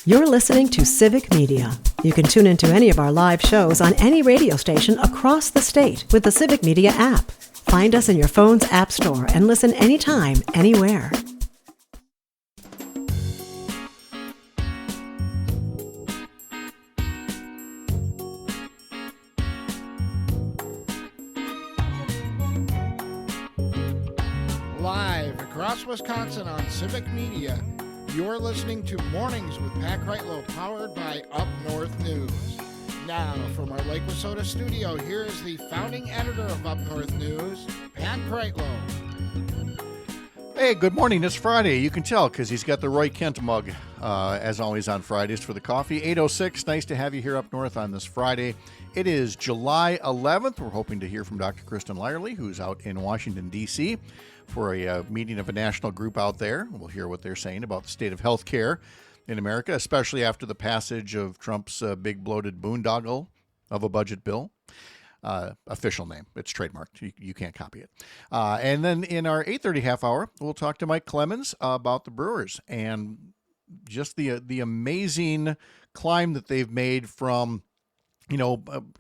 You're listening to Civic Media. You can tune into any of our live shows on any radio station across the state with the Civic Media app. Find us in your phone's app store and listen anytime, anywhere. Live across Wisconsin on Civic Media, you're listening to Mornings with Pat Kreitlow, powered by Up North News. Now, from our Lake Wissota studio, here is the founding editor of Up North News, Pat Kreitlow. Hey, good morning. It's Friday. You can tell because he's got the Roy Kent mug, as always, on Fridays for the coffee. 8:06. Nice to have you here up north on this Friday. It is July 11th. We're hoping to hear from Dr. Kristen Lyerly, who's out in Washington, D.C., for a meeting of a national group out there. We'll hear what they're saying about the state of health care in America, especially after the passage of Trump's big bloated boondoggle of a budget bill. Official name. It's trademarked. You can't copy it. And then in our 8:30 half hour, we'll talk to Mike Clemens about the Brewers and just the amazing climb that they've made from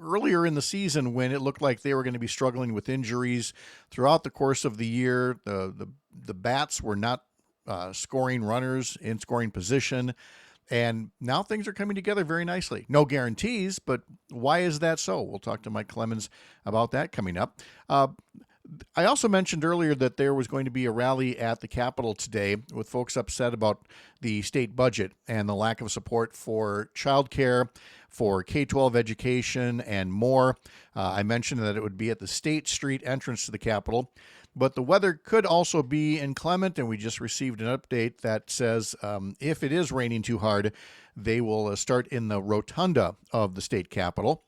earlier in the season when it looked like they were going to be struggling with injuries throughout the course of the year. The bats were not scoring runners in scoring position. And now things are coming together very nicely. No guarantees, but why is that so? We'll talk to Mike Clemens about that coming up. I also mentioned earlier that there was going to be a rally at the Capitol today with folks upset about the state budget and the lack of support for childcare, for K-12 education, and more. I mentioned that it would be at the State Street entrance to the Capitol. But the weather could also be inclement, and we just received an update that says if it is raining too hard, they will start in the rotunda of the state capitol.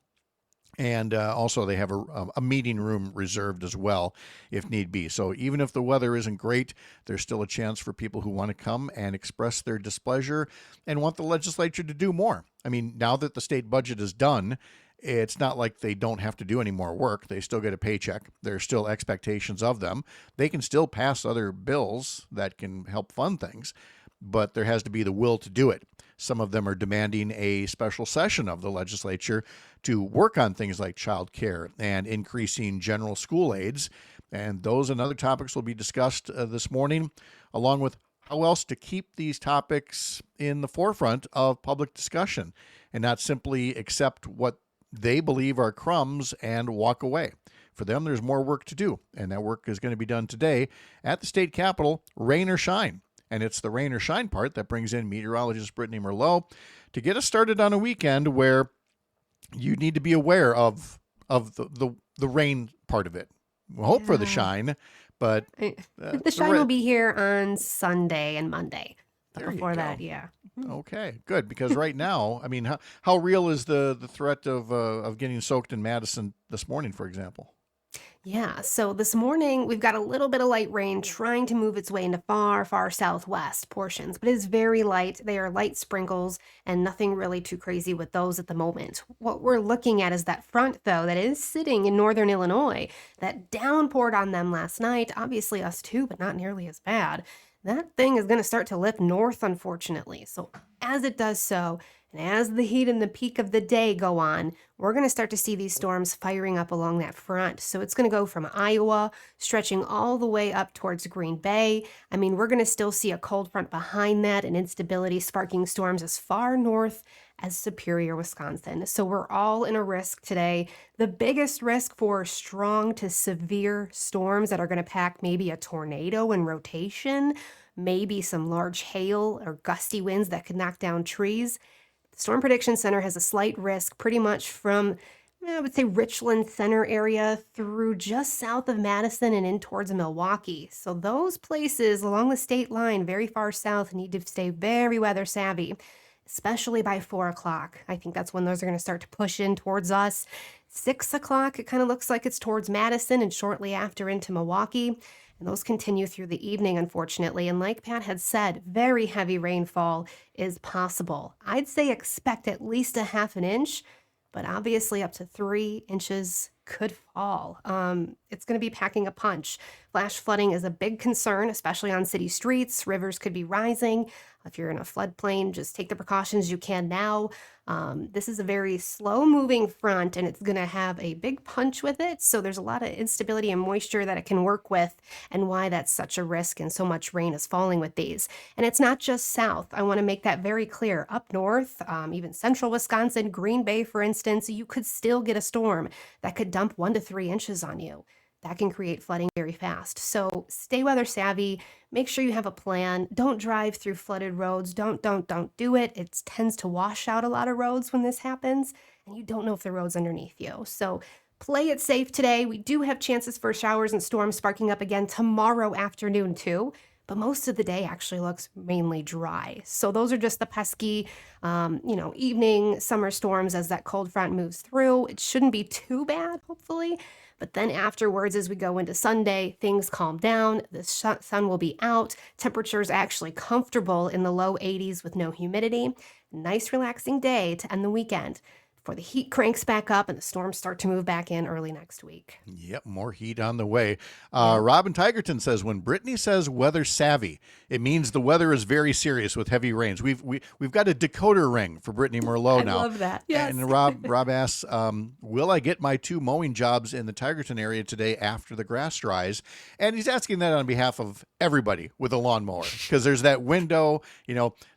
And also they have a meeting room reserved as well, if need be. So even if the weather isn't great, there's still a chance for people who want to come and express their displeasure and want the legislature to do more. I mean, now that the state budget is done, it's not like they don't have to do any more work. They still get a paycheck. There's still expectations of them. They can still pass other bills that can help fund things, but there has to be the will to do it. Some of them are demanding a special session of the legislature to work on things like child care and increasing general school aids. And those and other topics will be discussed this morning, along with how else to keep these topics in the forefront of public discussion and not simply accept what they believe are crumbs and walk away. For them, there's more work to do, and that work is going to be done today at the state capitol, rain or shine. And it's the rain or shine part that brings in meteorologist Brittany Merlot to get us started on a weekend where you need to be aware of the rain part of it. We'll hope for the shine, but the shine will be here on Sunday and Monday. Before that, yeah. Okay, good. Because right now, I mean, how real is the threat of getting soaked in Madison this morning, for example? Yeah, so this morning we've got a little bit of light rain trying to move its way into far southwest portions, but it's very light. They are light sprinkles and nothing really too crazy with those at the moment. What we're looking at is that front, though, that is sitting in northern Illinois that downpoured on them last night. Obviously us too, but not nearly as bad. That thing is going to start to lift north, unfortunately. So as it does so, and as the heat and the peak of the day go on, we're going to start to see these storms firing up along that front. So it's going to go from Iowa, stretching all the way up towards Green Bay. I mean, we're going to still see a cold front behind that and instability sparking storms as far north as Superior, Wisconsin. So we're all in a risk today. The biggest risk for strong to severe storms that are going to pack maybe a tornado in rotation, maybe some large hail or gusty winds that could knock down trees. The Storm Prediction Center has a slight risk pretty much from, I would say, Richland Center area through just south of Madison and in towards Milwaukee. So those places along the state line, very far south, need to stay very weather savvy, especially by 4 o'clock. I think that's when those are going to start to push in towards us. 6 o'clock, it kind of looks like it's towards Madison and shortly after into Milwaukee. And those continue through the evening, unfortunately. And like Pat had said, very heavy rainfall is possible. I'd say expect at least a half an inch, but obviously up to 3 inches could fall. It's going to be packing a punch. Flash flooding is a big concern, especially on city streets. Rivers could be rising. If you're in a floodplain, just take the precautions you can now. This is a very slow-moving front, and it's going to have a big punch with it. So there's a lot of instability and moisture that it can work with, and why that's such a risk and so much rain is falling with these. And it's not just south. I want to make that very clear. Up north, even central Wisconsin, Green Bay, for instance, you could still get a storm that could dump 1 to 3 inches on you. That can create flooding very fast. So stay weather savvy. Make sure you have a plan. Don't drive through flooded roads. Don't do it. It tends to wash out a lot of roads when this happens, and you don't know if the road's underneath you. So play it safe today. We do have chances for showers and storms sparking up again tomorrow afternoon too, but most of the day actually looks mainly dry. So those are just the pesky, evening summer storms as that cold front moves through. It shouldn't be too bad, hopefully. But then afterwards, as we go into Sunday, things calm down. The sun will be out. Temperatures actually comfortable in the low 80s with no humidity. Nice relaxing day to end the weekend before the heat cranks back up and the storms start to move back in early next week. Yep, more heat on the way. Robin Tigerton says, when Brittany says weather savvy, it means the weather is very serious with heavy rains. We've got a decoder ring for Brittany Merlot now. I love that. Yes. And Rob asks, will I get my 2 mowing jobs in the Tigerton area today after the grass dries? And he's asking that on behalf of everybody with a lawnmower, because there's that window,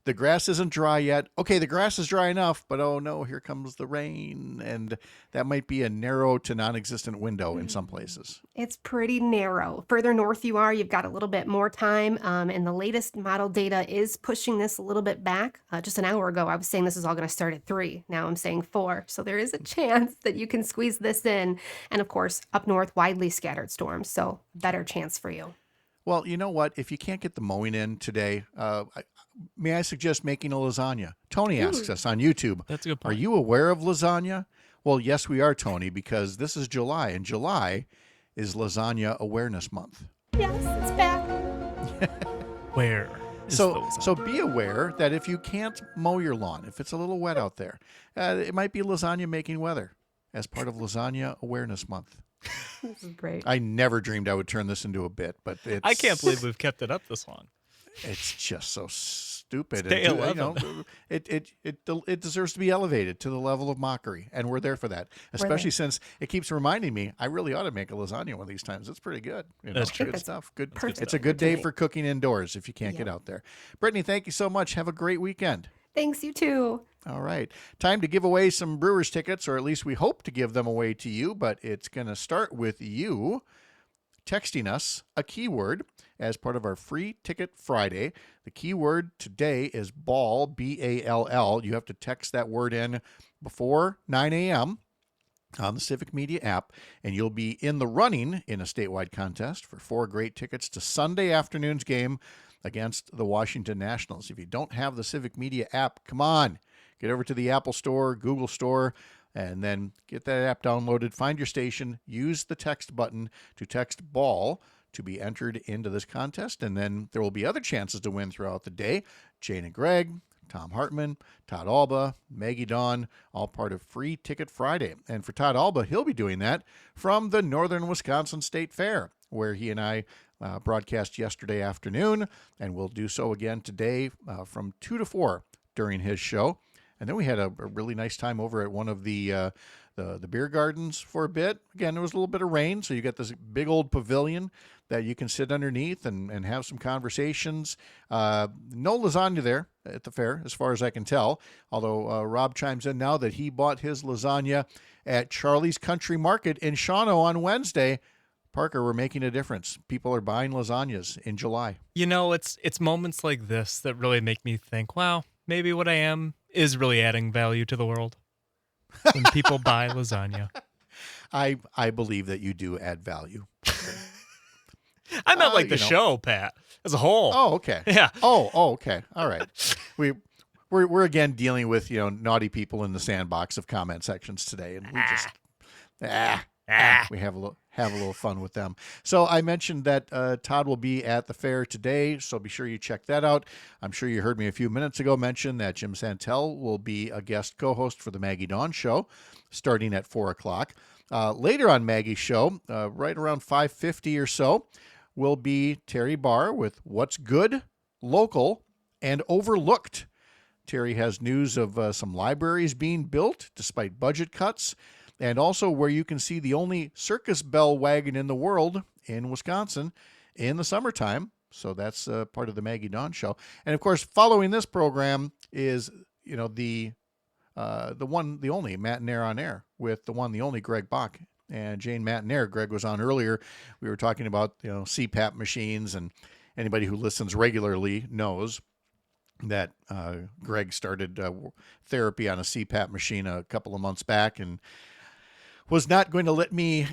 the grass isn't dry yet. Okay, the grass is dry enough, but oh no, here comes the rain. And that might be a narrow to non-existent window in some places. It's pretty narrow. Further north you are, you've got a little bit more time. And the latest model data is pushing this a little bit back. Just an hour ago, I was saying this is all going to start at 3. Now I'm saying 4. So there is a chance that you can squeeze this in. And of course, up north, widely scattered storms. So better chance for you. Well, you know what? If you can't get the mowing in today, may I suggest making a lasagna? Tony asks us on YouTube. That's a good point. Are you aware of lasagna? Well, yes, we are, Tony, because this is July, and July is Lasagna Awareness Month. Yes, it's back. Where? So be aware that if you can't mow your lawn, if it's a little wet out there, it might be lasagna making weather as part of Lasagna Awareness Month. This is great. I never dreamed I would turn this into a bit, but I can't believe we've kept it up this long. It's just so stupid. Day 11. It deserves to be elevated to the level of mockery, and we're there for that. Especially since it keeps reminding me, I really ought to make a lasagna one of these times. It's pretty good. That's true. Good stuff. Good. Perfect. It's a good day for cooking indoors if you can't get out there. Brittany, thank you so much. Have a great weekend. Thanks, you too. All right. Time to give away some Brewers tickets, or at least we hope to give them away to you, but it's going to start with you texting us a keyword as part of our Free Ticket Friday. The keyword today is ball, B-A-L-L. You have to text that word in before 9 a.m. on the Civic Media app, and you'll be in the running in a statewide contest for 4 great tickets to Sunday afternoon's game against the Washington Nationals. If you don't have the Civic Media app, come on. Get over to the Apple Store, Google Store, and then get that app downloaded. Find your station. Use the text button to text ball to be entered into this contest. And then there will be other chances to win throughout the day. Jane and Greg, Tom Hartman, Todd Alba, Maggie Dawn, all part of Free Ticket Friday. And for Todd Alba, he'll be doing that from the Northern Wisconsin State Fair, where he and I broadcast yesterday afternoon, and we'll do so again today from 2 to 4 during his show. And then we had a really nice time over at one of the beer gardens for a bit. Again, there was a little bit of rain, so you got this big old pavilion that you can sit underneath and have some conversations. No lasagna there at the fair, as far as I can tell, although Rob chimes in now that he bought his lasagna at Charlie's Country Market in Shawano on Wednesday. Parker, we're making a difference. People are buying lasagnas in July. It's moments like this that really make me think, wow, maybe what I am is really adding value to the world when people buy lasagna. I believe that you do add value. I meant like the show, Pat, as a whole. Oh, okay. Yeah. Oh, okay. All right. We're again dealing with, naughty people in the sandbox of comment sections today, and we just we have a little fun with them. So I mentioned that Todd will be at the fair today, so be sure you check that out. I'm sure you heard me a few minutes ago mention that Jim Santel will be a guest co-host for the Maggie Dawn Show starting at 4 o'clock. Later on Maggie's show, right around 5:50 or so, will be Terry Barr with What's Good, Local, and Overlooked. Terry has news of some libraries being built despite budget cuts, and also where you can see the only circus bell wagon in the world in Wisconsin in the summertime. So that's part of the Maggie Dawn show. And of course, following this program is, the one, the only Matt and Air on Air with the one, the only Greg Bach and Jane Matt and Air. Greg was on earlier. We were talking about, CPAP machines, and anybody who listens regularly knows that Greg started therapy on a CPAP machine a couple of months back and was not going to let me,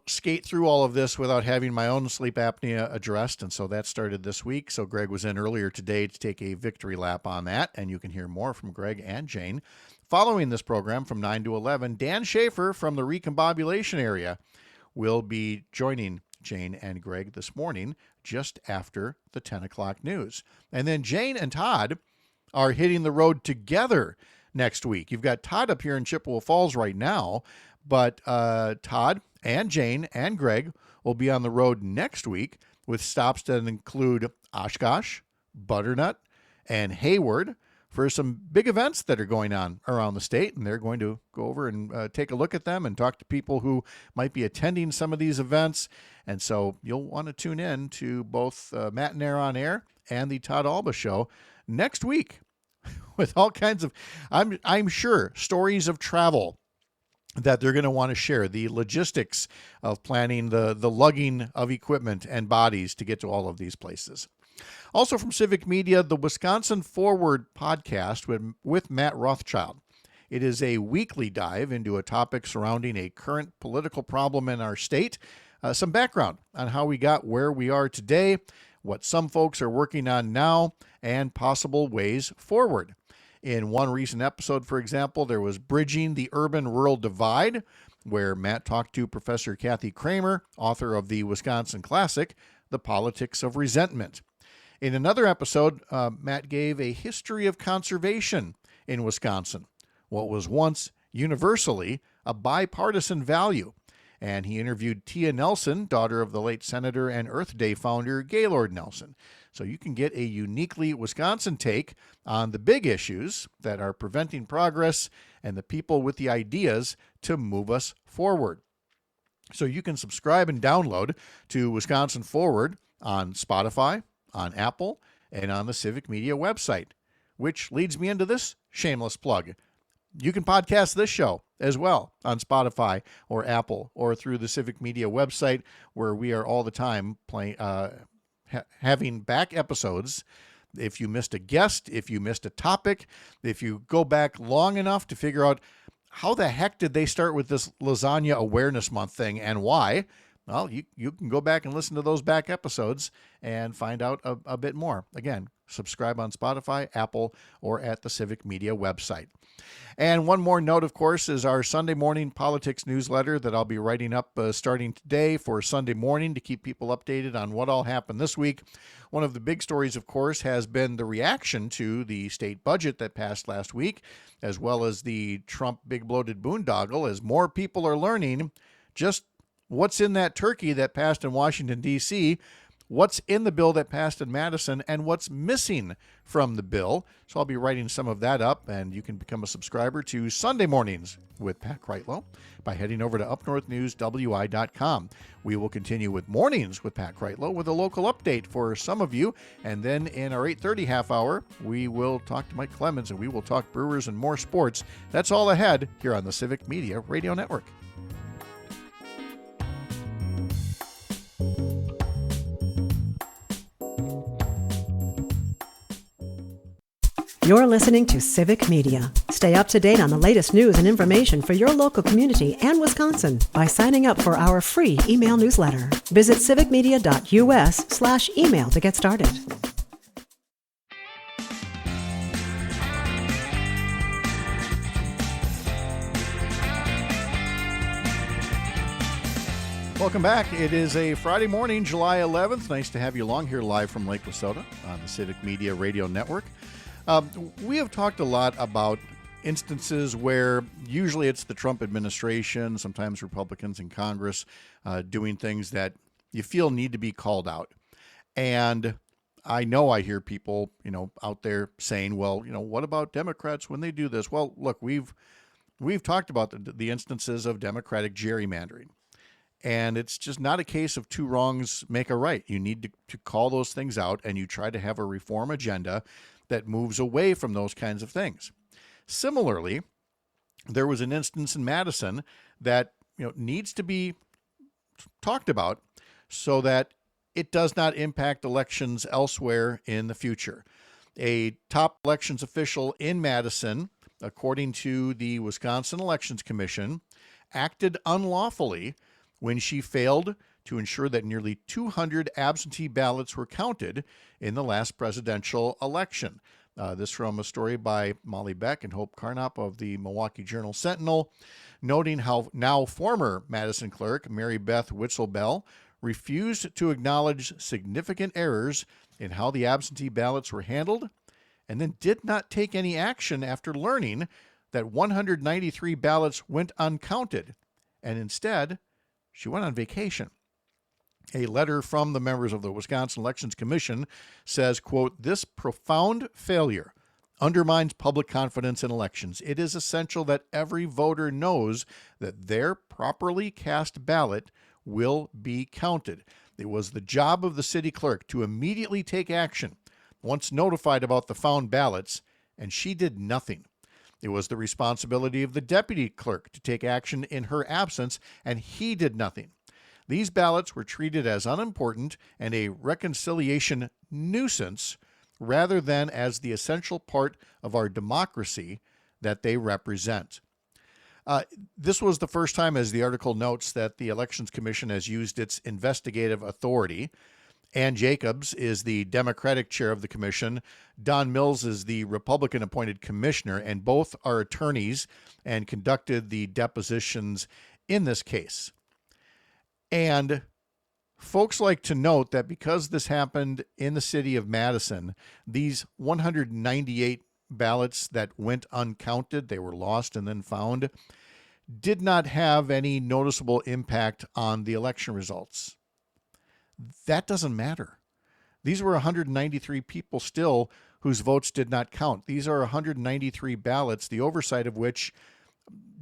skate through all of this without having my own sleep apnea addressed. And so that started this week. So Greg was in earlier today to take a victory lap on that. And you can hear more from Greg and Jane. Following this program from 9 to 11, Dan Schaefer from the Recombobulation area will be joining Jane and Greg this morning just after the 10 o'clock news. And then Jane and Todd are hitting the road together next week. You've got Todd up here in Chippewa Falls right now, but Todd and Jane and Greg will be on the road next week with stops that include Oshkosh, Butternut, and Hayward for some big events that are going on around the state. And they're going to go over and take a look at them and talk to people who might be attending some of these events. And so you'll want to tune in to both Matt and Air on Air and the Todd Alba Show next week with all kinds of, I'm sure, stories of travel that they're going to want to share, the logistics of planning the lugging of equipment and bodies to get to all of these places. Also from Civic Media, the Wisconsin Forward podcast with Matt Rothschild. It is a weekly dive into a topic surrounding a current political problem in our state, some background on how we got where we are today, what some folks are working on now, and possible ways forward. In one recent episode, for example, there was Bridging the Urban-Rural Divide, where Matt talked to Professor Kathy Kramer, author of the Wisconsin classic, The Politics of Resentment. In another episode, Matt gave a history of conservation in Wisconsin, what was once universally a bipartisan value. And he interviewed Tia Nelson, daughter of the late Senator and Earth Day founder Gaylord Nelson. So you can get a uniquely Wisconsin take on the big issues that are preventing progress and the people with the ideas to move us forward. So you can subscribe and download to Wisconsin Forward on Spotify, on Apple, and on the Civic Media website, which leads me into this shameless plug. You can podcast this show as well on Spotify or Apple or through the Civic Media website, where we are all the time having back episodes. If you missed a guest, if you missed a topic, if you go back long enough to figure out how the heck did they start with this Lasagna Awareness Month thing and why, well, you can go back and listen to those back episodes and find out a bit more. Again, subscribe on Spotify, Apple, or at the Civic Media website. And one more note, of course, is our Sunday morning politics newsletter that I'll be writing up starting today for Sunday morning to keep people updated on what all happened this week. One of the big stories, of course, has been the reaction to the state budget that passed last week, as well as the Trump big bloated boondoggle, as more people are learning just what's in that turkey that passed in Washington, D.C., what's in the bill that passed in Madison, and what's missing from the bill. So I'll be writing some of that up, and you can become a subscriber to Sunday Mornings with Pat Kreitlow by heading over to upnorthnewswi.com. We will continue with Mornings with Pat Kreitlow with a local update for some of you, and then in our 8:30 half hour, we will talk to Mike Clemens, and we will talk Brewers and more sports. That's all ahead here on the Civic Media Radio Network. You're listening to Civic Media. Stay up to date on the latest news and information for your local community and Wisconsin by signing up for our free email newsletter. Visit civicmedia.us/email to get started. Welcome back. It is a Friday morning, July 11th. Nice to have you along here live from Lake Wissota on the Civic Media Radio Network. We have talked a lot about instances where usually it's the Trump administration, sometimes Republicans in Congress, doing things that you feel need to be called out. And I know I hear people, out there saying, well, what about Democrats when they do this? Well, look, we've talked about the instances of Democratic gerrymandering. And it's just not a case of two wrongs make a right. You need to call those things out, and you try to have a reform agenda that moves away from those kinds of things. Similarly, there was an instance in Madison that needs to be talked about so that it does not impact elections elsewhere in the future. A top elections official in Madison, according to the Wisconsin Elections Commission, acted unlawfully when she failed to ensure that nearly 200 absentee ballots were counted in the last presidential election. This from a story by Molly Beck and Hope Carnop of the Milwaukee Journal-Sentinel, noting how now former Madison clerk Mary Beth Witzel-Bell refused to acknowledge significant errors in how the absentee ballots were handled, and then did not take any action after learning that 193 ballots went uncounted, and instead, she went on vacation. A letter from the members of the Wisconsin Elections Commission says, quote, "This profound failure undermines public confidence in elections. It is essential that every voter knows that their properly cast ballot will be counted. It was the job of the city clerk to immediately take action once notified about the found ballots, and she did nothing. It was the responsibility of the deputy clerk to take action in her absence, and he did nothing. These ballots were treated as unimportant and a reconciliation nuisance rather than as the essential part of our democracy that they represent." This was the first time, as the article notes, that the Elections Commission has used its investigative authority. Ann Jacobs is the Democratic chair of the commission. Don Mills is the Republican-appointed commissioner, and both are attorneys and conducted the depositions in this case. And folks like to note that because this happened in the city of Madison, these 198 ballots that went uncounted, they were lost and then found, did not have any noticeable impact on the election results. That doesn't matter. These were 193 people still whose votes did not count. These are 193 ballots, the oversight of which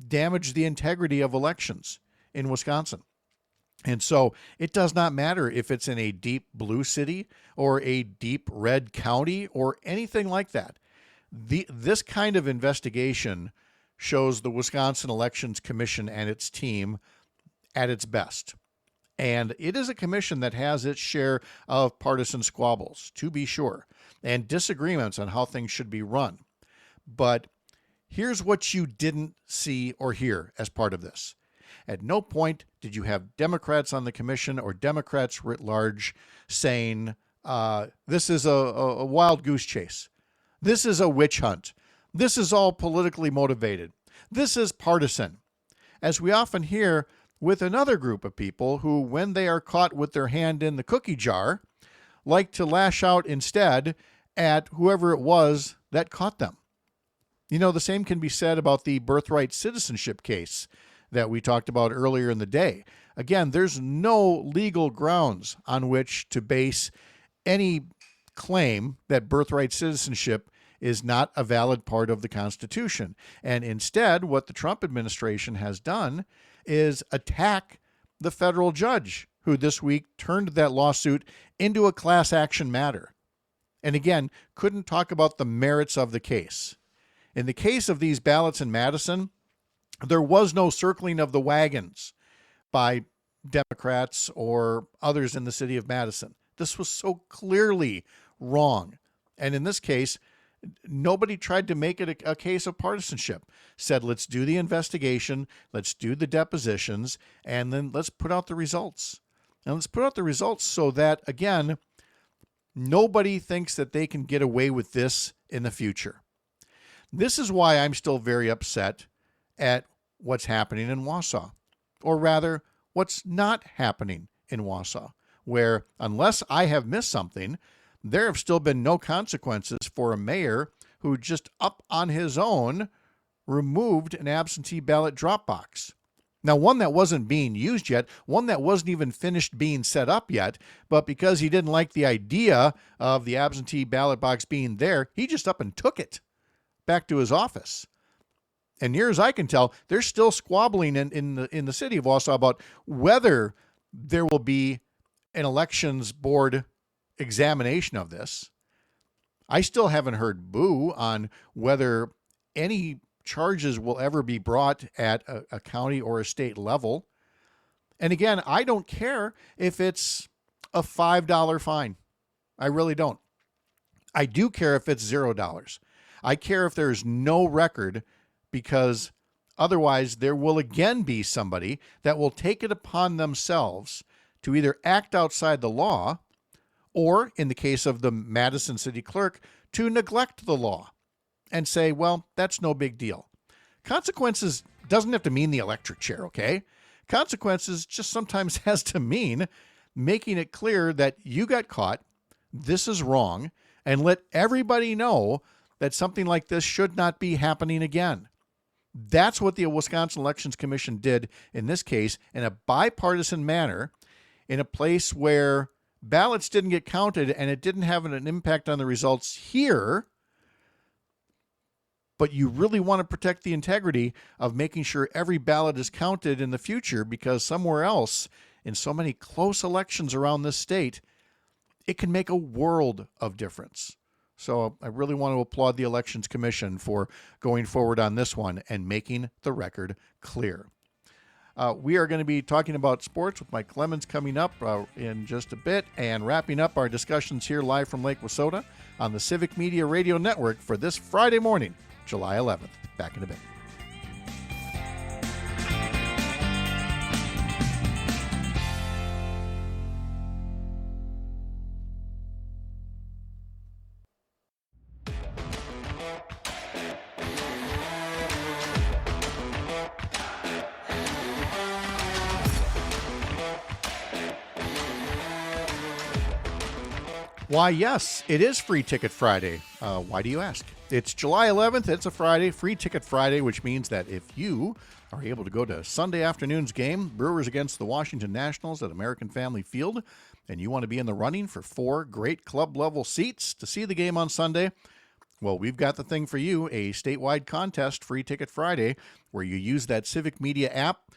damaged the integrity of elections in Wisconsin. And so it does not matter if it's in a deep blue city or a deep red county or anything like that. This kind of investigation shows the Wisconsin Elections Commission and its team at its best. And it is a commission that has its share of partisan squabbles, to be sure, and disagreements on how things should be run. But here's what you didn't see or hear as part of this. At no point did you have Democrats on the commission or Democrats writ large saying, this is a wild goose chase. This is a witch hunt. This is all politically motivated. This is partisan. As we often hear with another group of people who, when they are caught with their hand in the cookie jar, like to lash out instead at whoever it was that caught them. The same can be said about the birthright citizenship case that we talked about earlier in the day. Again, there's no legal grounds on which to base any claim that birthright citizenship is not a valid part of the Constitution. And instead, what the Trump administration has done is attack the federal judge who this week turned that lawsuit into a class action matter. And again, couldn't talk about the merits of the case. In the case of these ballots in Madison, there was no circling of the wagons by Democrats or others in the city of Madison. This was so clearly wrong. And in this case, nobody tried to make it a case of partisanship. Said, let's do the investigation, let's do the depositions, and then let's put out the results. And let's put out the results so that, again, nobody thinks that they can get away with this in the future. This is why I'm still very upset at what's happening in Wausau, or rather, what's not happening in Wausau, where, unless I have missed something, there have still been no consequences for a mayor who just up on his own removed an absentee ballot drop box. Now, one that wasn't being used yet, one that wasn't even finished being set up yet, but because he didn't like the idea of the absentee ballot box being there, he just up and took it back to his office. And near as I can tell, they're still squabbling in the city of Wausau about whether there will be an elections board examination of this. I still haven't heard boo on whether any charges will ever be brought at a county or a state level. And again, I don't care if it's a $5 fine. I really don't. I do care if it's $0. I care if there's no record, because otherwise there will again be somebody that will take it upon themselves to either act outside the law or, in the case of the Madison city clerk, to neglect the law and say, well, that's no big deal. Consequences doesn't have to mean the electric chair, okay? Consequences just sometimes has to mean making it clear that you got caught, this is wrong, and let everybody know that something like this should not be happening again. That's what the Wisconsin Elections Commission did in this case, in a bipartisan manner, in a place where ballots didn't get counted and it didn't have an impact on the results here. But you really want to protect the integrity of making sure every ballot is counted in the future, because somewhere else, in so many close elections around this state, it can make a world of difference. So I really want to applaud the Elections Commission for going forward on this one and making the record clear. We are going to be talking about sports with Mike Clemens coming up in just a bit, and wrapping up our discussions here live from Lake Wissota on the Civic Media Radio Network for this Friday morning, July 11th. Back in a bit. Why, yes, it is Free Ticket Friday. Why do you ask? It's July 11th. It's a Friday, Free Ticket Friday, which means that if you are able to go to Sunday afternoon's game, Brewers against the Washington Nationals at American Family Field, and you want to be in the running for 4 great club-level seats to see the game on Sunday, well, we've got the thing for you, a statewide contest, Free Ticket Friday, where you use that Civic Media app,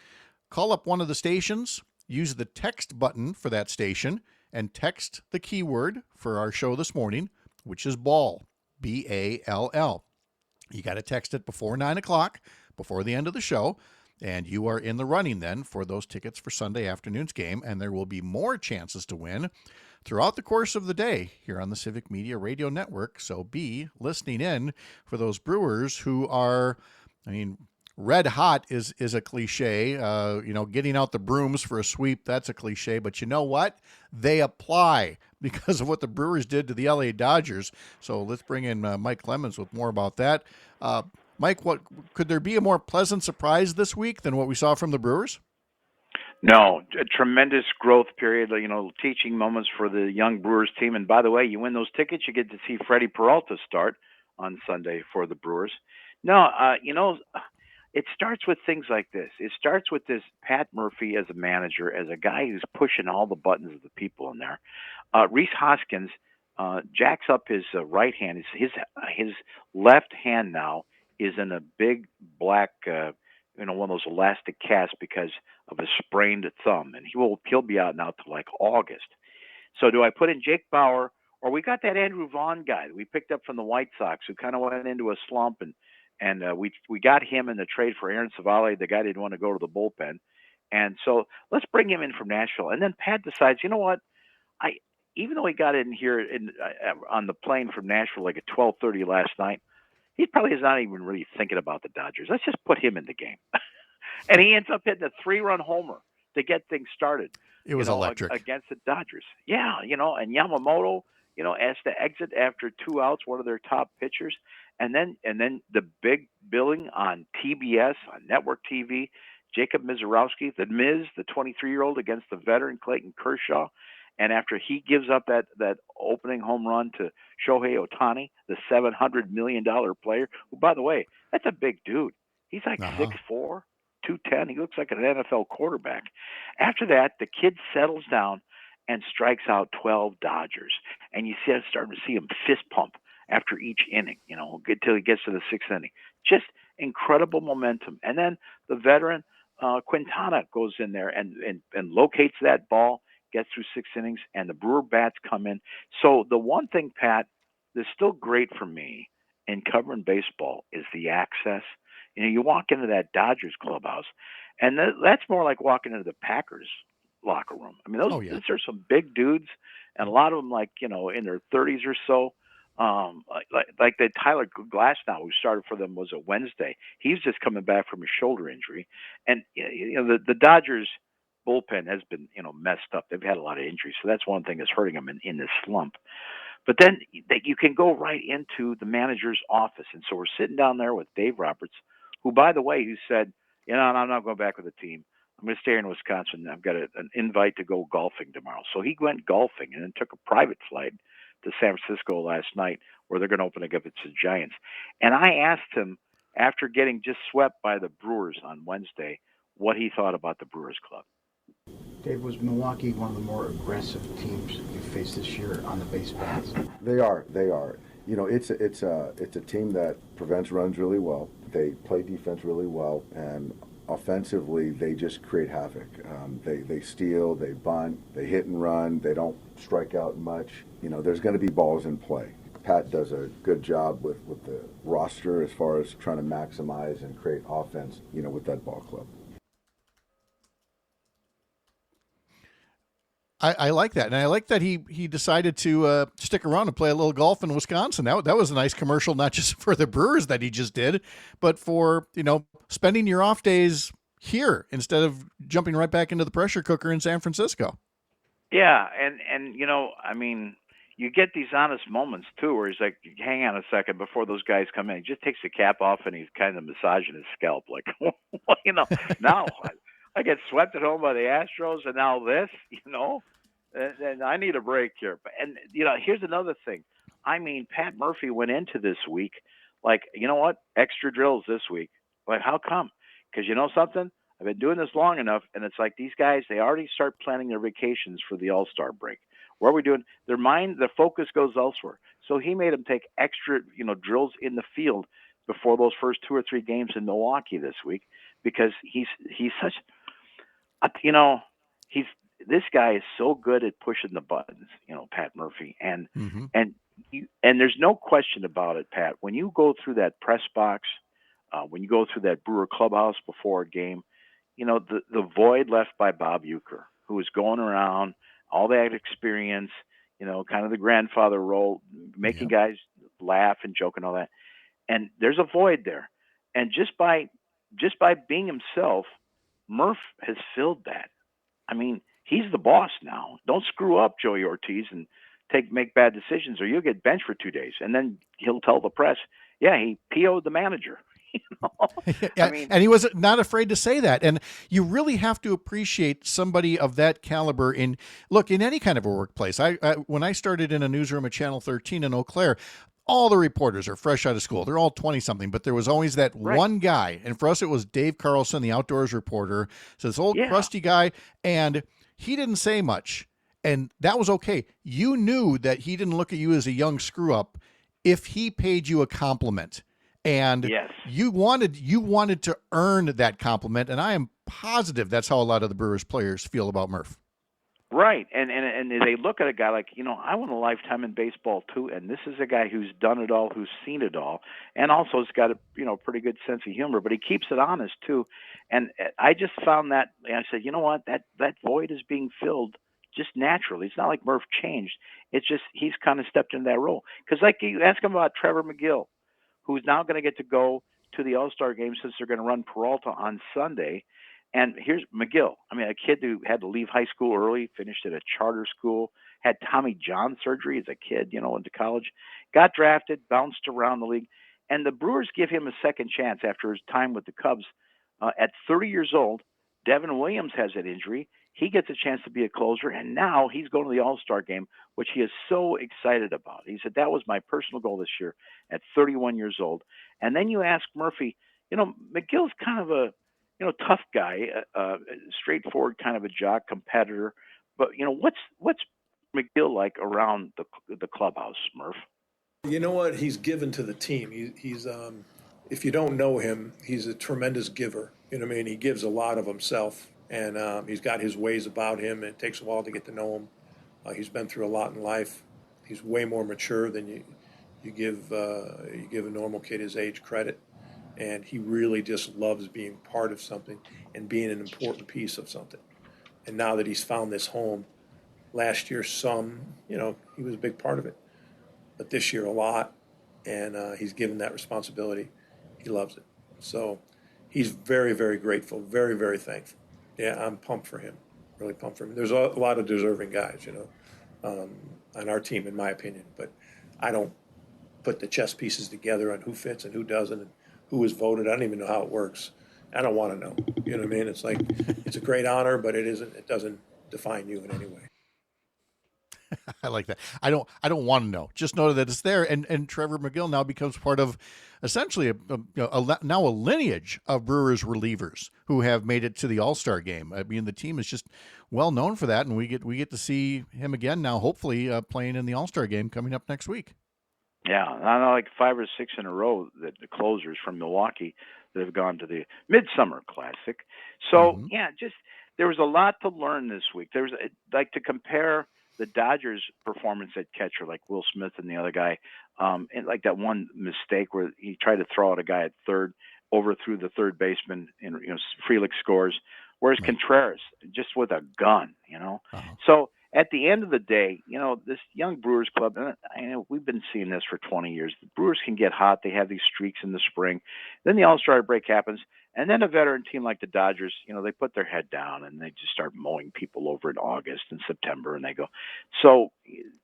call up one of the stations, use the text button for that station, and text the keyword for our show this morning, which is ball, B-A-L-L. You got to text it before 9 o'clock, before the end of the show, and you are in the running then for those tickets for Sunday afternoon's game, and there will be more chances to win throughout the course of the day here on the Civic Media Radio Network. So be listening in for those Brewers who are, red hot is a cliche. Getting out the brooms for a sweep, that's a cliche. But you know what? They apply because of what the Brewers did to the LA Dodgers. So let's bring in Mike Clemens with more about that. Mike, what could there be a more pleasant surprise this week than what we saw from the Brewers? No, a tremendous growth period, teaching moments for the young Brewers team. And by the way, you win those tickets, you get to see Freddie Peralta start on Sunday for the Brewers. No, it starts with things like this. It starts with this Pat Murphy as a manager, as a guy who's pushing all the buttons of the people in there. Rhys Hoskins jacks up his right hand. His left hand now is in a big black, one of those elastic casts because of a sprained thumb, and he'll be out now till like August. So do I put in Jake Bauer, or we got that Andrew Vaughn guy that we picked up from the White Sox who kind of went into a slump, and we got him in the trade for Aaron Savale. The guy didn't want to go to the bullpen. And so let's bring him in from Nashville. And then Pat decides, you know what? Even though he got in here on the plane from Nashville like at 12:30 last night, he probably is not even really thinking about the Dodgers. Let's just put him in the game. And he ends up hitting a 3-run homer to get things started. It was electric. Against the Dodgers. Yeah, and Yamamoto, has to exit after 2 outs, one of their top pitchers. And then the big billing on TBS, on network TV, Jacob Mizorowski, the Miz, the 23-year-old against the veteran Clayton Kershaw. And after he gives up that opening home run to Shohei Ohtani, the $700 million player, who, by the way, that's a big dude. He's like Uh-huh. 6'4", 210. He looks like an NFL quarterback. After that, the kid settles down and strikes out 12 Dodgers. And you see, starting to see him fist pump after each inning, until he gets to the sixth inning. Just incredible momentum. And then the veteran Quintana goes in there and locates that ball, gets through six innings, and the Brewer bats come in. So the one thing, Pat, that's still great for me in covering baseball is the access. You walk into that Dodgers clubhouse, and that's more like walking into the Packers locker room. I mean, Oh, yeah. those are some big dudes, and a lot of them in their 30s or so. Like the Tyler Glass now, who started for them, was a Wednesday. He's just coming back from a shoulder injury, and the Dodgers bullpen has been messed up. They've had a lot of injuries, so that's one thing that's hurting them in this slump. But then you can go right into the manager's office, and so we're sitting down there with Dave Roberts, who, by the way, who said, I'm not going back with the team. I'm going to stay here in Wisconsin. I've got an invite to go golfing tomorrow. So he went golfing and then took a private flight to San Francisco last night, where they're going to open against the Giants. And I asked him, after getting just swept by the Brewers on Wednesday, what he thought about the Brewers club. Dave, was Milwaukee one of the more aggressive teams you faced this year on the base paths? They are. It's a team that prevents runs really well. They play defense really well, and offensively, they just create havoc. They steal, they bunt, they hit and run. They don't strike out much. There's going to be balls in play. Pat does a good job with the roster as far as trying to maximize and create offense, with that ball club. I like that, and I like that he decided to stick around and play a little golf in Wisconsin. That was a nice commercial, not just for the Brewers that he just did, but for spending your off days here instead of jumping right back into the pressure cooker in San Francisco. Yeah, and you get these honest moments too, where he's like, "Hang on a second," before those guys come in. He just takes the cap off and he's kind of massaging his scalp, like, now I get swept at home by the Astros, and now this, and I need a break here. And here's another thing. Pat Murphy went into this week like, extra drills this week. Like, how come? Because something? I've been doing this long enough, and it's like these guys, they already start planning their vacations for the All-Star break. What are we doing? Their focus goes elsewhere. So he made them take extra, drills in the field before those first 2 or 3 games in Milwaukee this week, because he's such, this guy is so good at pushing the buttons, Pat Murphy, and there's no question about it, Pat. When you go through that press box, when you go through that Brewer clubhouse before a game, the void left by Bob Uecker, who was going around, all that experience, kind of the grandfather role, making guys laugh and joke and all that. And there's a void there. And just by being himself, Murph has filled that. He's the boss now. Don't screw up, Joey Ortiz, and make bad decisions, or you'll get benched for 2 days. And then he'll tell the press, he PO'd the manager. And he was not afraid to say that. And you really have to appreciate somebody of that caliber in any kind of a workplace. When I started in a newsroom at Channel 13 in Eau Claire, all the reporters are fresh out of school. They're all 20-something, but there was always that one guy. And for us, it was Dave Carlson, the outdoors reporter. So this old crusty guy, and he didn't say much. And that was okay. You knew that he didn't look at you as a young screw-up if he paid you a compliment. And you wanted to earn that compliment, and I am positive that's how a lot of the Brewers players feel about Murph. Right, and they look at a guy like, I want a lifetime in baseball too, and this is a guy who's done it all, who's seen it all, and also has got a pretty good sense of humor, but he keeps it honest too. And I just found that, and I said, that void is being filled just naturally. It's not like Murph changed. It's just he's kind of stepped into that role. Because like you ask him about Trevor McGill, who's now going to get to go to the All-Star game since they're going to run Peralta on Sunday. And here's McGill. A kid who had to leave high school early, finished at a charter school, had Tommy John surgery as a kid, into college, got drafted, bounced around the league. And the Brewers give him a second chance after his time with the Cubs. At 30 years old, Devin Williams has that injury. He gets a chance to be a closer, and now he's going to the All-Star game, which he is so excited about. He said, that was my personal goal this year at 31 years old. And then you ask Murphy, McGill's kind of a tough guy, straightforward kind of a jock competitor. But what's McGill like around the clubhouse, Murph? You know what? He's given to the team. He's if you don't know him, he's a tremendous giver. You know what I mean? He gives a lot of himself, and he's got his ways about him. It takes a while to get to know him. He's been through a lot in life. He's way more mature than you give a normal kid his age credit, and he really just loves being part of something and being an important piece of something. And now that he's found this home, last year he was a big part of it, but this year a lot, and he's given that responsibility. He loves it. So he's very, very grateful, very, very thankful. Yeah, I'm pumped for him, really pumped for him. There's a lot of deserving guys, on our team, in my opinion, but I don't put the chess pieces together on who fits and who doesn't and who was voted. I don't even know how it works. I don't want to know. You know what I mean? It's like, it's a great honor, but it doesn't define you in any way. I like that. I don't want to know. Just know that it's there. And Trevor McGill now becomes part of essentially now a lineage of Brewers relievers who have made it to the All-Star game. I mean, the team is just well known for that, and we get to see him again now, hopefully playing in the All-Star game coming up next week. Yeah, I know, like 5 or 6 in a row that the closers from Milwaukee that have gone to the Midsummer Classic. So just there was a lot to learn this week. There was like to compare the Dodgers' performance at catcher, like Will Smith and the other guy, and like that one mistake where he tried to throw out a guy at third, overthrew the third baseman, and Frelick scores. Whereas Contreras, just with a gun, So at the end of the day, this young Brewers club, and we've been seeing this for 20 years. The Brewers can get hot. They have these streaks in the spring. Then the All-Star break happens. And then a veteran team like the Dodgers, they put their head down and they just start mowing people over in August and September, and they go. So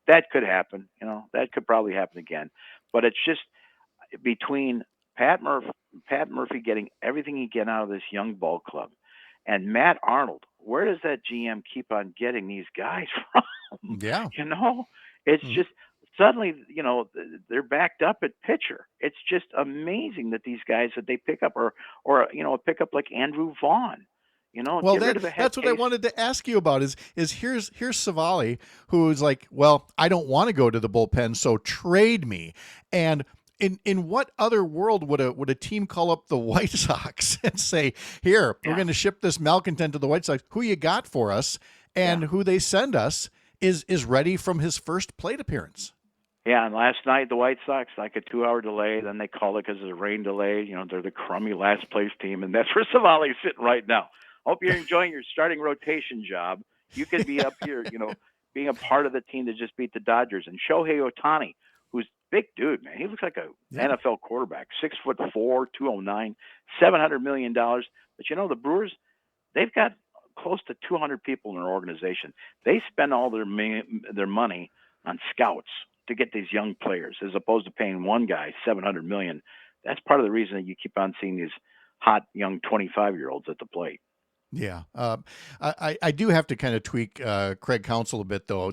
that could happen. That could probably happen again. But it's just between Pat Murphy getting everything he can out of this young ball club, and Matt Arnold, where does that GM keep on getting these guys from? Yeah. It's just suddenly, they're backed up at pitcher. It's just amazing that these guys that they pick up or a pickup like Andrew Vaughn. Well, that's what I wanted to ask you about is here's Savali, who's like, well, I don't want to go to the bullpen, so trade me. And in what other world would a team call up the White Sox and say, here, we're going to ship this malcontent to the White Sox. Who you got for us? And who they send us is ready from his first plate appearance. Yeah, and last night the White Sox, like a 2-hour delay, then they call it because of the rain delay. They're the crummy last place team, and that's where Savali's sitting right now. Hope you're enjoying your starting rotation job. You could be up here, being a part of the team that just beat the Dodgers. And Shohei Ohtani, who's big dude, man. He looks like a NFL quarterback, 6'4", 209, $700 million. But the Brewers, they've got close to 200 people in their organization. They spend all their money on scouts to get these young players, as opposed to paying one guy $700 million. That's part of the reason that you keep on seeing these hot young 25-year-olds at the plate. Yeah. I do have to kind of tweak Craig Counsell a bit, though,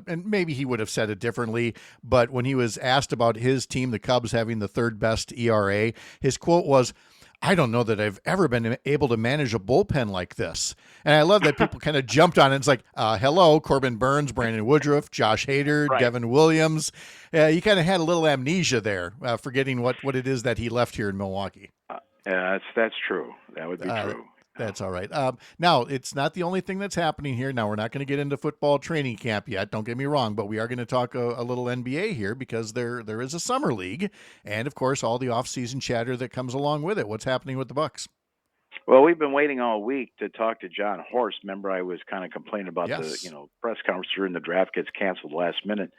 and maybe he would have said it differently, but when he was asked about his team, the Cubs, having the third best ERA, his quote was, I don't know that I've ever been able to manage a bullpen like this. And I love that people kind of jumped on it. It's like, hello, Corbin Burns, Brandon Woodruff, Josh Hader, Devin Williams. You kind of had a little amnesia there, forgetting what it is that he left here in Milwaukee. Yeah, that's true. That would be true. That's all right. Now, it's not the only thing that's happening here. Now, we're not going to get into football training camp yet. Don't get me wrong, but we are going to talk a little NBA here because there is a summer league, and of course, all the off-season chatter that comes along with it. What's happening with the Bucks? Well, we've been waiting all week to talk to John Horst. Remember, I was kind of complaining about the press conference during the draft gets canceled last minute.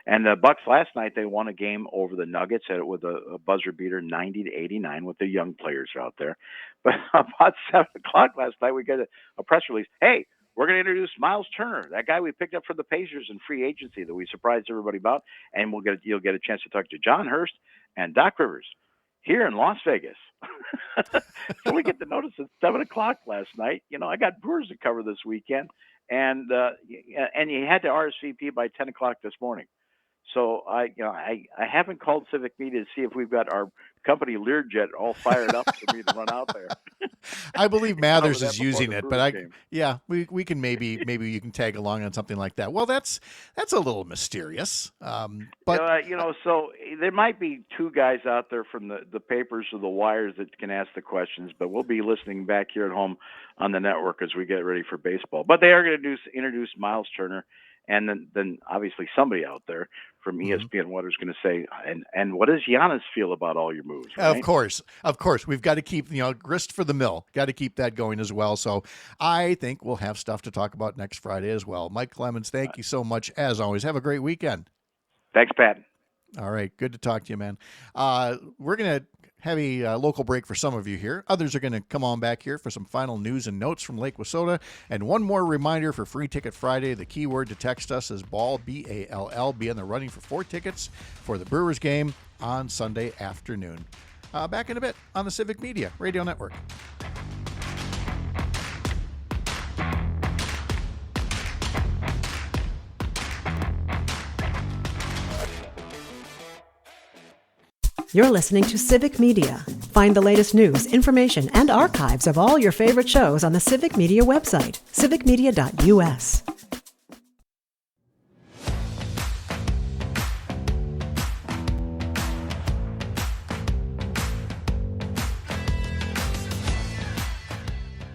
And the Bucks last night, they won a game over the Nuggets with a buzzer beater, 90-89, with the young players out there. But about 7 o'clock last night, we get a press release. Hey, we're going to introduce Miles Turner, that guy we picked up from the Pacers in free agency that we surprised everybody about. And you'll get a chance to talk to John Hurst and Doc Rivers here in Las Vegas. So we get the notice at 7 o'clock last night. I got Brewers to cover this weekend, and you had to RSVP by 10 o'clock this morning. So I haven't called Civic Media to see if we've got our company Learjet all fired up for me to run out there. I believe Mathers that is before using the it, Brewers but game. we can maybe you can tag along on something like that. Well, that's a little mysterious. But so there might be two guys out there from the papers or the wires that can ask the questions, but we'll be listening back here at home on the network as we get ready for baseball. But they are going to introduce Miles Turner, and then obviously somebody out there from ESPN Water is going to say, and what does Giannis feel about all your moves? Right? Of course, we've got to keep grist for the mill. Got to keep that going as well. So I think we'll have stuff to talk about next Friday as well. Mike Clemens, thank you so much as always. Have a great weekend. Thanks, Pat. All right, good to talk to you, man. We're going to have a local break for some of you here. Others are going to come on back here for some final news and notes from Lake Wissota. And one more reminder for Free Ticket Friday. The keyword to text us is BALL, B-A-L-L. Be in the running for 4 tickets for the Brewers game on Sunday afternoon. Back in a bit on the Civic Media Radio Network. You're listening to Civic Media. Find the latest news, information, and archives of all your favorite shows on the Civic Media website, civicmedia.us.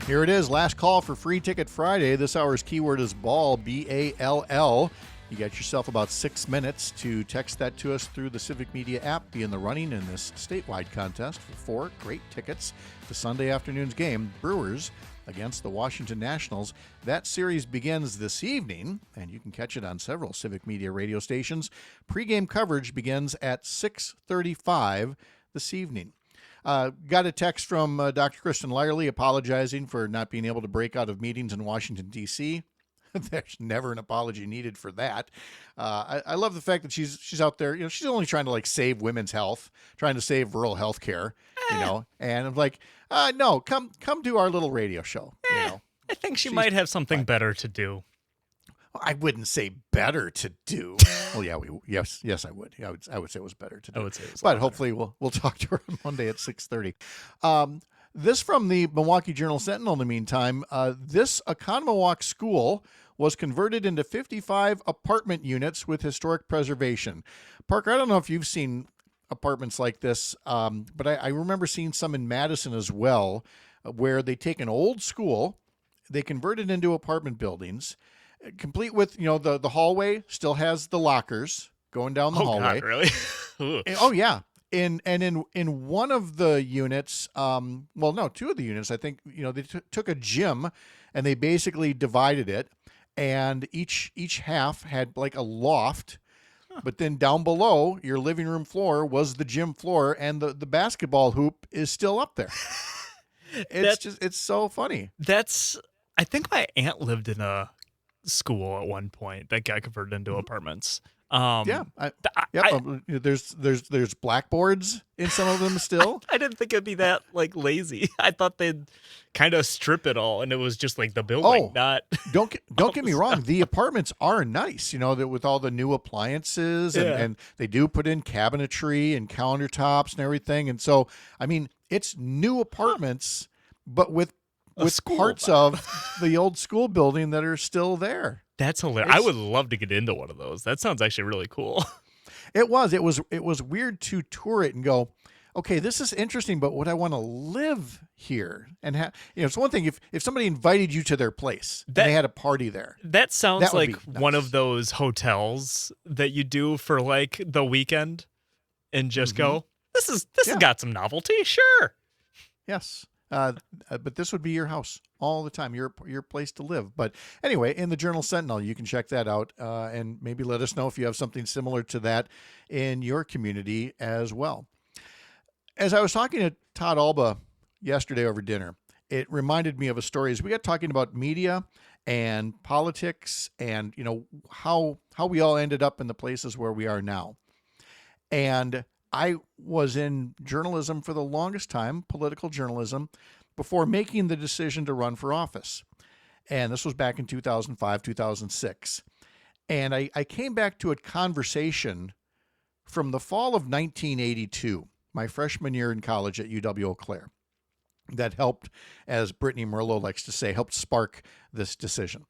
Here it is, last call for Free Ticket Friday. This hour's keyword is BALL, B-A-L-L. You got yourself about 6 minutes to text that to us through the Civic Media app. Be in the running in this statewide contest for 4 great tickets to Sunday afternoon's game, Brewers against the Washington Nationals. That series begins this evening, and you can catch it on several Civic Media radio stations. Pre-game coverage begins at 6:35 this evening. Got a text from Dr. Kristen Lyerly apologizing for not being able to break out of meetings in Washington, D.C., There's never an apology needed for that. I love the fact that she's out there. She's only trying to save women's health, trying to save rural health care. And I'm like, no, come do our little radio show. I think she might have something better to do. I wouldn't say better to do. Well, yeah, yes, I would. I would say it was better to do. I would say it was but hopefully we'll talk to her Monday at 6:30. This from the Milwaukee Journal-Sentinel in the meantime. This Oconomowoc school was converted into 55 apartment units with historic preservation. Parker, I don't know if you've seen apartments like this, but I remember seeing some in Madison as well, where they take an old school, they convert it into apartment buildings, complete with, the hallway still has the lockers going down the hallway. God, really? Oh, yeah. In one of the units, two of the units, I think, they took a gym and they basically divided it, and each half had like a loft, but then down below your living room floor was the gym floor, and the basketball hoop is still up there. It's so funny. I think my aunt lived in a school at one point that got converted into apartments. There's blackboards in some of them still. I didn't think it'd be that lazy. I thought they'd kind of strip it all, and it was just the building. Don't get me wrong. The apartments are nice, with all the new appliances, and they do put in cabinetry and countertops and everything. And so, I mean, it's new apartments, but with parts of the old school building that are still there. That's hilarious. I would love to get into one of those. That sounds actually really cool. It was weird to tour it and go, okay, this is interesting, but would I want to live here? And it's one thing if somebody invited you to their place and they had a party there. That sounds like nice. One of those hotels that you do for the weekend and just go, this has got some novelty, sure. Yes. But this would be your house all the time, your place to live. But anyway, in the Journal-Sentinel, you can check that out and maybe let us know if you have something similar to that in your community as well. As I was talking to Todd Alba yesterday over dinner, it reminded me of a story as we got talking about media and politics and, how we all ended up in the places where we are now. And I was in journalism for the longest time, political journalism, before making the decision to run for office. And this was back in 2005, 2006. And I came back to a conversation from the fall of 1982 my freshman year in college at UW-Eau Claire that helped, as Brittany Merlot likes to say, helped spark this decision.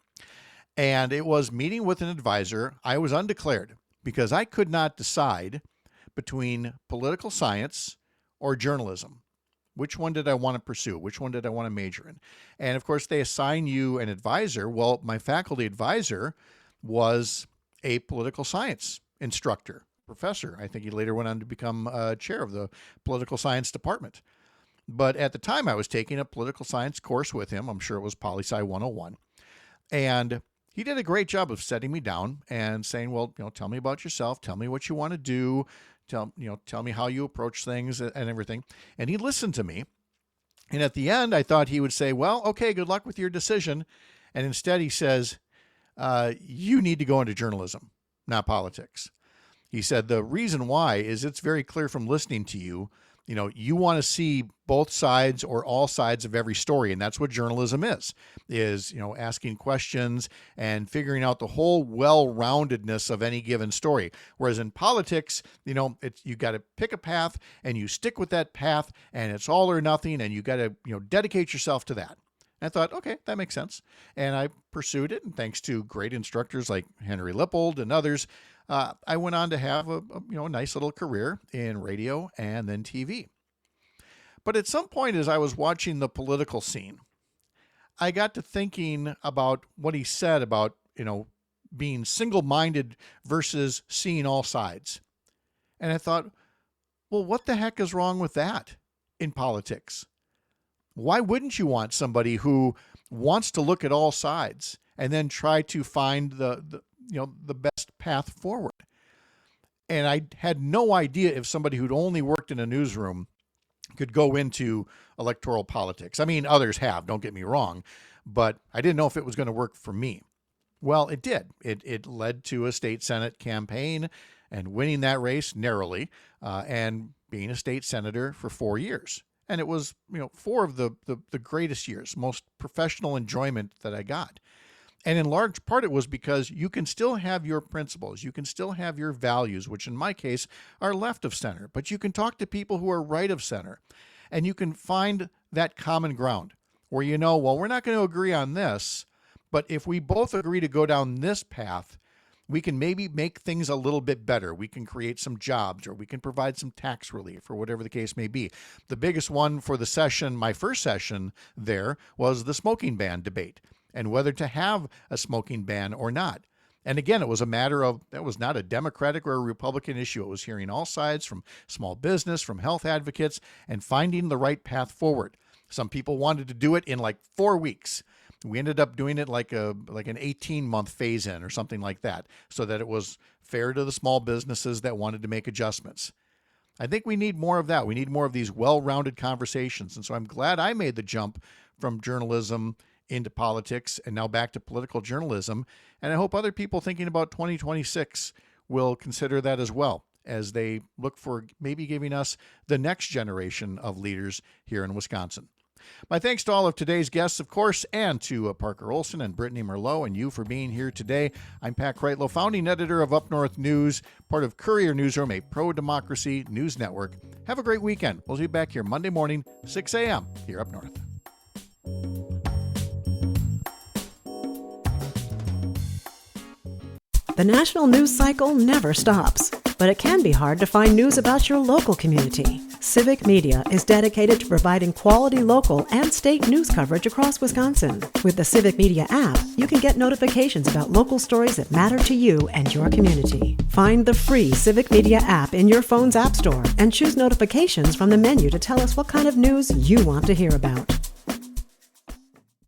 And it was meeting with an advisor. I was undeclared because I could not decide between political science or journalism. Which one did I want to pursue? Which one did I want to major in? And of course, they assign you an advisor. Well, my faculty advisor was a political science instructor, professor. I think he later went on to become chair of the political science department. But at the time, I was taking a political science course with him. I'm sure it was Poli-Sci 101. And he did a great job of setting me down and saying, well, tell me about yourself. Tell me what you want to do. Tell me how you approach things and everything. And he listened to me. And at the end, I thought he would say, well, okay, good luck with your decision. And instead he says, you need to go into journalism, not politics. He said, the reason why is it's very clear from listening to you, you want to see both sides or all sides of every story. And that's what journalism is asking questions and figuring out the whole well-roundedness of any given story. Whereas in politics, you got to pick a path and you stick with that path and it's all or nothing. And you got to, dedicate yourself to that. And I thought, okay, that makes sense. And I pursued it. And thanks to great instructors like Henry Lippold and others, I went on to have a nice little career in radio and then TV. But at some point, as I was watching the political scene, I got to thinking about what he said about, being single-minded versus seeing all sides. And I thought, well, what the heck is wrong with that in politics? Why wouldn't you want somebody who wants to look at all sides and then try to find the best path forward? And I had no idea if somebody who'd only worked in a newsroom could go into electoral politics. I mean, others have, don't get me wrong, but I didn't know if it was going to work for me. Well, it did. It led to a state Senate campaign and winning that race narrowly and being a state senator for 4 years. And it was, 4 of the greatest years, most professional enjoyment that I got. And in large part, it was because you can still have your principles. You can still have your values, which in my case are left of center. But you can talk to people who are right of center. And you can find that common ground where well, we're not going to agree on this. But if we both agree to go down this path, we can maybe make things a little bit better. We can create some jobs or we can provide some tax relief or whatever the case may be. The biggest one for the session, my first session there, was the smoking ban debate and whether to have a smoking ban or not. And again, it was a matter of, that was not a Democratic or a Republican issue. It was hearing all sides from small business, from health advocates, and finding the right path forward. Some people wanted to do it in like 4 weeks. We ended up doing it like an 18-month phase-in or something like that, so that it was fair to the small businesses that wanted to make adjustments. I think we need more of that. We need more of these well-rounded conversations. And so I'm glad I made the jump from journalism into politics and now back to political journalism. And I hope other people thinking about 2026 will consider that as well as they look for maybe giving us the next generation of leaders here in Wisconsin. My thanks to all of today's guests, of course, and to Parker Olson and Brittany Merlot and you for being here today. I'm Pat Kreitlow, founding editor of Up North News, part of Courier Newsroom, a pro-democracy news network. Have a great weekend. We'll be back here Monday morning, 6 a.m. here up north. The national news cycle never stops, but it can be hard to find news about your local community. Civic Media is dedicated to providing quality local and state news coverage across Wisconsin. With the Civic Media app, you can get notifications about local stories that matter to you and your community. Find the free Civic Media app in your phone's app store and choose notifications from the menu to tell us what kind of news you want to hear about.